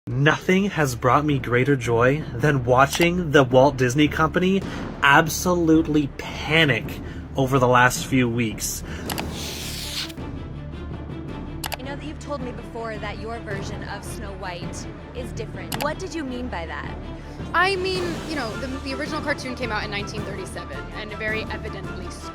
Nothing has brought me greater joy than watching the Walt Disney Company absolutely panic over the last few weeks. I know that you've told me before that your version of Snow White is different. What did you mean by that? I mean, you know, the original cartoon came out in 1937, and very evidently so.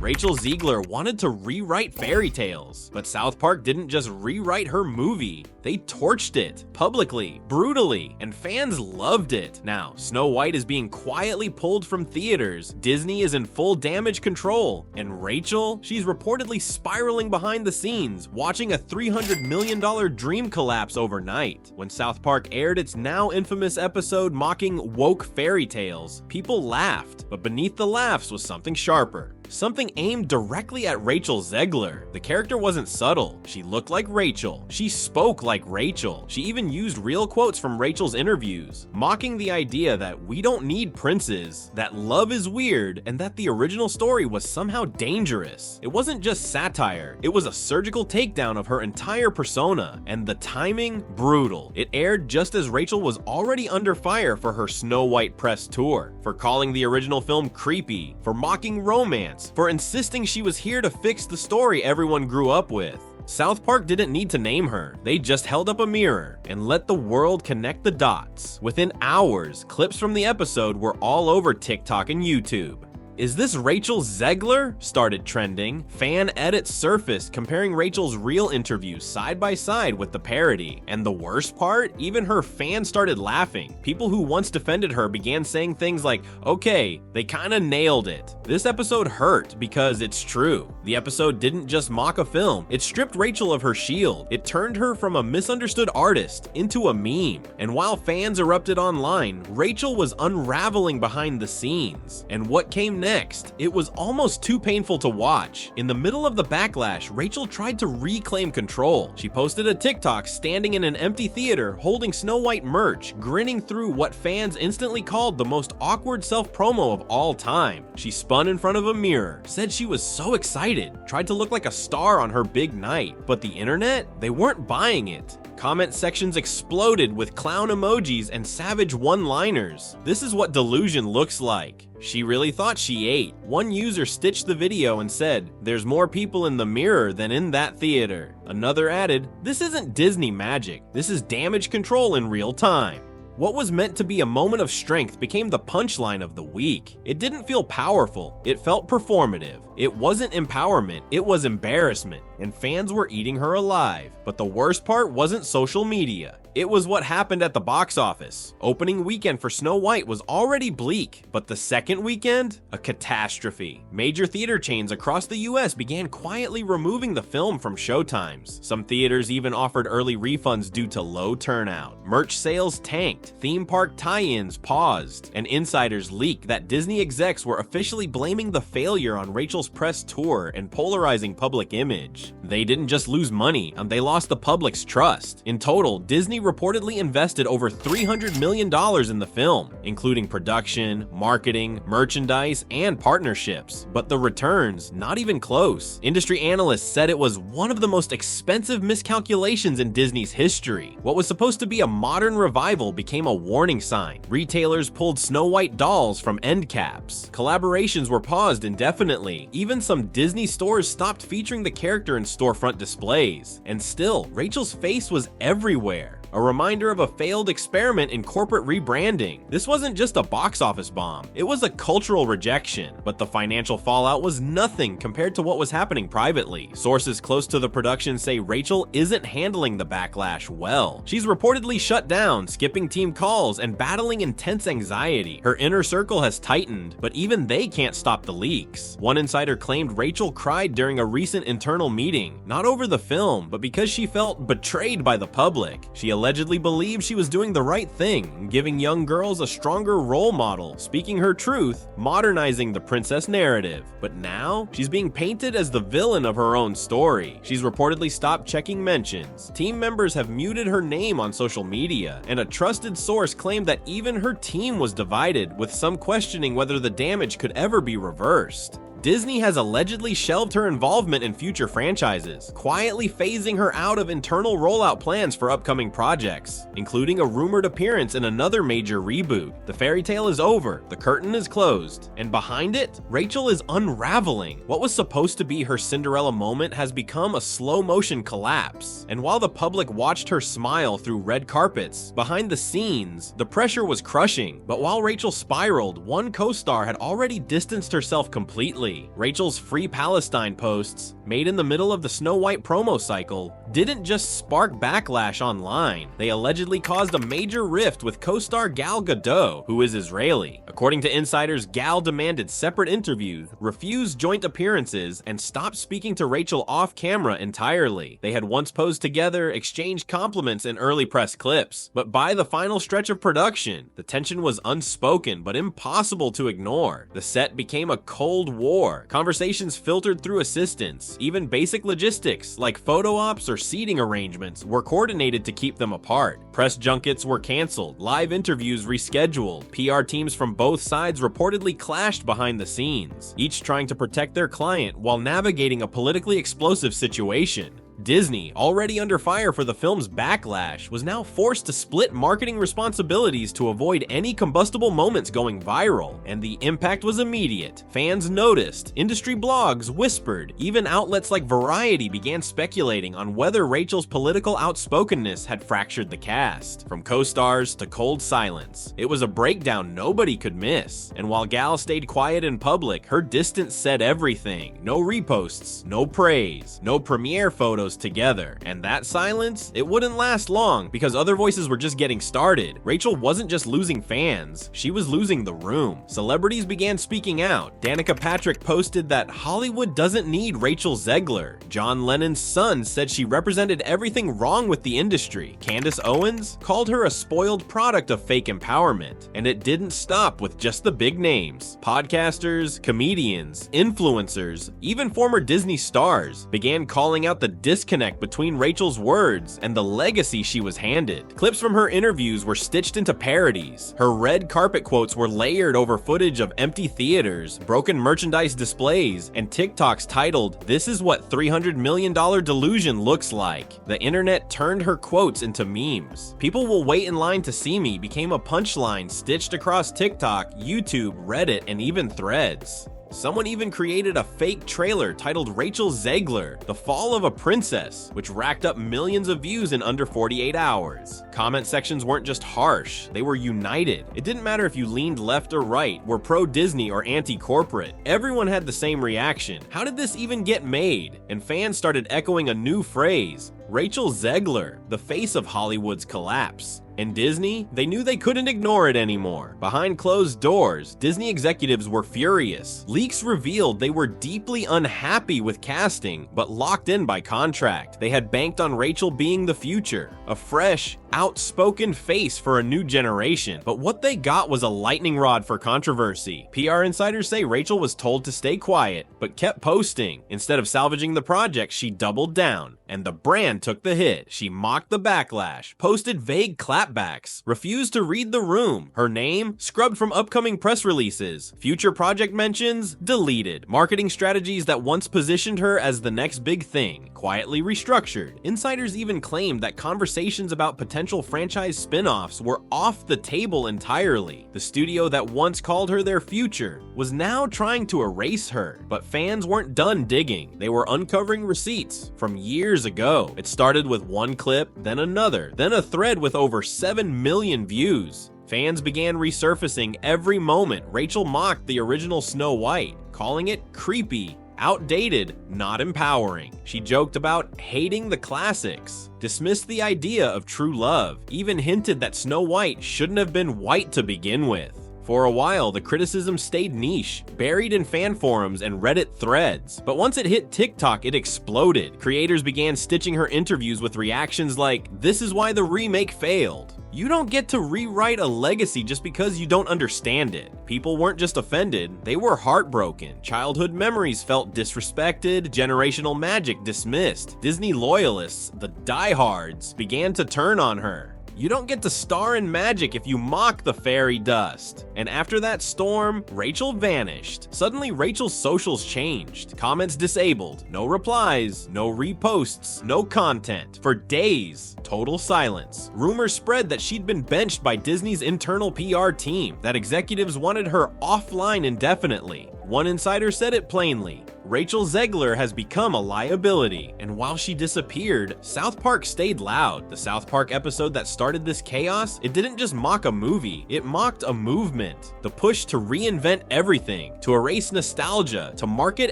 Rachel Zegler wanted to rewrite fairy tales, but South Park didn't just rewrite her movie, they torched it, publicly, brutally, and fans loved it. Now, Snow White is being quietly pulled from theaters, Disney is in full damage control, and Rachel, she's reportedly spiraling behind the scenes, watching a $300 million dream collapse overnight. When South Park aired its now infamous episode mocking woke fairy tales, people laughed, but beneath the laughs was something sharper. Something aimed directly at Rachel Zegler. The character wasn't subtle. She looked like Rachel. She spoke like Rachel. She even used real quotes from Rachel's interviews, mocking the idea that we don't need princes, that love is weird, and that the original story was somehow dangerous. It wasn't just satire, it was a surgical takedown of her entire persona, and the timing, brutal. It aired just as Rachel was already under fire for her Snow White press tour, for calling the original film creepy, for mocking romance, for insisting she was here to fix the story everyone grew up with. South Park didn't need to name her, they just held up a mirror and let the world connect the dots. Within hours, clips from the episode were all over TikTok and YouTube. Is this Rachel Zegler? Started trending. Fan edits surfaced comparing Rachel's real interviews side by side with the parody. And the worst part? Even her fans started laughing. People who once defended her began saying things like, okay, they kinda nailed it. This episode hurt because it's true. The episode didn't just mock a film, it stripped Rachel of her shield. It turned her from a misunderstood artist into a meme. And while fans erupted online, Rachel was unraveling behind the scenes. And what came next? It was almost too painful to watch. In the middle of the backlash, Rachel tried to reclaim control. She posted a TikTok standing in an empty theater holding Snow White merch, grinning through what fans instantly called the most awkward self-promo of all time. She spun in front of a mirror, said she was so excited, tried to look like a star on her big night, but the internet, they weren't buying it. Comment sections exploded with clown emojis and savage one-liners. This is what delusion looks like. She really thought she ate. One user stitched the video and said, "There's more people in the mirror than in that theater." Another added, "This isn't Disney magic. This is damage control in real time." What was meant to be a moment of strength became the punchline of the week. It didn't feel powerful, it felt performative. It wasn't empowerment, it was embarrassment, and fans were eating her alive. But the worst part wasn't social media. It was what happened at the box office. Opening weekend for Snow White was already bleak, but the second weekend? A catastrophe. Major theater chains across the US began quietly removing the film from showtimes. Some theaters even offered early refunds due to low turnout. Merch sales tanked, theme park tie-ins paused, and insiders leaked that Disney execs were officially blaming the failure on Rachel's press tour and polarizing public image. They didn't just lose money, they lost the public's trust. In total, Disney reportedly invested over $300 million in the film, including production, marketing, merchandise, and partnerships. But the returns, not even close. Industry analysts said it was one of the most expensive miscalculations in Disney's history. What was supposed to be a modern revival became a warning sign. Retailers pulled Snow White dolls from end caps. Collaborations were paused indefinitely. Even some Disney stores stopped featuring the character in storefront displays. And still, Rachel's face was everywhere. A reminder of a failed experiment in corporate rebranding. This wasn't just a box office bomb, it was a cultural rejection, but the financial fallout was nothing compared to what was happening privately. Sources close to the production say Rachel isn't handling the backlash well. She's reportedly shut down, skipping team calls, and battling intense anxiety. Her inner circle has tightened, but even they can't stop the leaks. One insider claimed Rachel cried during a recent internal meeting, not over the film, but because she felt betrayed by the public. She allegedly believed she was doing the right thing, giving young girls a stronger role model, speaking her truth, modernizing the princess narrative. But now, she's being painted as the villain of her own story. She's reportedly stopped checking mentions. Team members have muted her name on social media, and a trusted source claimed that even her team was divided, with some questioning whether the damage could ever be reversed. Disney has allegedly shelved her involvement in future franchises, quietly phasing her out of internal rollout plans for upcoming projects, including a rumored appearance in another major reboot. The fairy tale is over, the curtain is closed, and behind it, Rachel is unraveling. What was supposed to be her Cinderella moment has become a slow-motion collapse, and while the public watched her smile through red carpets, behind the scenes, the pressure was crushing. But while Rachel spiraled, one co-star had already distanced herself completely. Rachel's Free Palestine posts, made in the middle of the Snow White promo cycle, didn't just spark backlash online. They allegedly caused a major rift with co-star Gal Gadot, who is Israeli. According to insiders, Gal demanded separate interviews, refused joint appearances, and stopped speaking to Rachel off camera entirely. They had once posed together, exchanged compliments in early press clips, but by the final stretch of production, the tension was unspoken but impossible to ignore. The set became a cold war. Conversations filtered through assistants. Even basic logistics like photo ops or seating arrangements were coordinated to keep them apart. Press junkets were canceled, live interviews rescheduled, PR teams from both sides reportedly clashed behind the scenes, each trying to protect their client while navigating a politically explosive situation. Disney, already under fire for the film's backlash, was now forced to split marketing responsibilities to avoid any combustible moments going viral, and the impact was immediate. Fans noticed, industry blogs whispered, even outlets like Variety began speculating on whether Rachel's political outspokenness had fractured the cast. From co-stars to cold silence, it was a breakdown nobody could miss, and while Gal stayed quiet in public, her distance said everything. No reposts, no praise, no premiere photos together. And that silence, it wouldn't last long because other voices were just getting started. Rachel wasn't just losing fans, she was losing the room. Celebrities began speaking out. Danica Patrick posted that Hollywood doesn't need Rachel Zegler. John Lennon's son said she represented everything wrong with the industry. Candace Owens called her a spoiled product of fake empowerment. And it didn't stop with just the big names. Podcasters, comedians, influencers, even former Disney stars began calling out the disconnect between Rachel's words and the legacy she was handed. Clips from her interviews were stitched into parodies. Her red carpet quotes were layered over footage of empty theaters, broken merchandise displays, and TikToks titled, "This is what $300 million delusion looks like." The internet turned her quotes into memes. "People will wait in line to see me" became a punchline stitched across TikTok, YouTube, Reddit, and even Threads. Someone even created a fake trailer titled Rachel Zegler, The Fall of a Princess, which racked up millions of views in under 48 hours. Comment sections weren't just harsh, they were united. It didn't matter if you leaned left or right, were pro-Disney or anti-corporate. Everyone had the same reaction. How did this even get made? And fans started echoing a new phrase, Rachel Zegler, the face of Hollywood's collapse. And Disney, they knew they couldn't ignore it anymore. Behind closed doors, Disney executives were furious. Leaks revealed they were deeply unhappy with casting, but locked in by contract. They had banked on Rachel being the future, a fresh, outspoken face for a new generation. But what they got was a lightning rod for controversy. PR insiders say Rachel was told to stay quiet, but kept posting. Instead of salvaging the project, she doubled down, and the brand took the hit. She mocked the backlash, posted vague clapbacks, refused to read the room. Her name scrubbed from upcoming press releases. Future project mentions deleted. Marketing strategies that once positioned her as the next big thing quietly restructured. Insiders even claimed that conversations about potential franchise spin-offs were off the table entirely. The studio that once called her their future was now trying to erase her. But fans weren't done digging. They were uncovering receipts from years ago. It started with one clip, then another, then a thread with over 7 million views. Fans began resurfacing every moment Rachel mocked the original Snow White, calling it creepy, outdated, not empowering. She joked about hating the classics, dismissed the idea of true love, even hinted that Snow White shouldn't have been white to begin with. For a while, the criticism stayed niche, buried in fan forums and Reddit threads. But once it hit TikTok, it exploded. Creators began stitching her interviews with reactions like, "This is why the remake failed." You don't get to rewrite a legacy just because you don't understand it. People weren't just offended, they were heartbroken. Childhood memories felt disrespected, generational magic dismissed. Disney loyalists, the diehards, began to turn on her. You don't get to star in magic if you mock the fairy dust. And after that storm, Rachel vanished. Suddenly, Rachel's socials changed. Comments disabled. No replies. No reposts. No content. For days, total silence. Rumors spread that she'd been benched by Disney's internal PR team, that executives wanted her offline indefinitely. One insider said it plainly: Rachel Zegler has become a liability. And while she disappeared, South Park stayed loud. The South Park episode that started this chaos, it didn't just mock a movie, it mocked a movement. The push to reinvent everything, to erase nostalgia, to market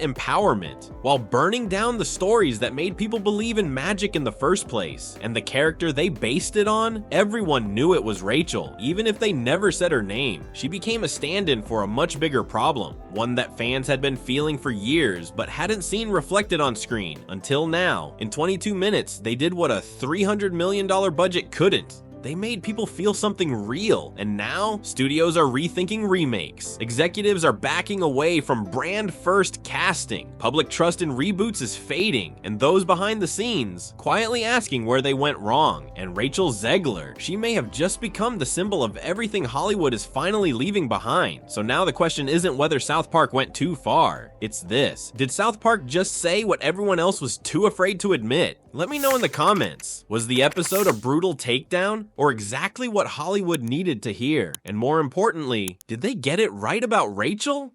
empowerment, while burning down the stories that made people believe in magic in the first place. And the character they based it on, everyone knew it was Rachel, even if they never said her name. She became a stand-in for a much bigger problem, one that fans had been feeling for years but hadn't seen reflected on screen until now. In 22 minutes, they did what a $300 million budget couldn't. They made people feel something real, and now studios are rethinking remakes. Executives are backing away from brand-first casting. Public trust in reboots is fading, and those behind the scenes quietly asking where they went wrong. And Rachel Zegler, she may have just become the symbol of everything Hollywood is finally leaving behind. So now the question isn't whether South Park went too far, it's this: did South Park just say what everyone else was too afraid to admit? Let me know in the comments. Was the episode a brutal takedown, or exactly what Hollywood needed to hear? And more importantly, did they get it right about Rachel?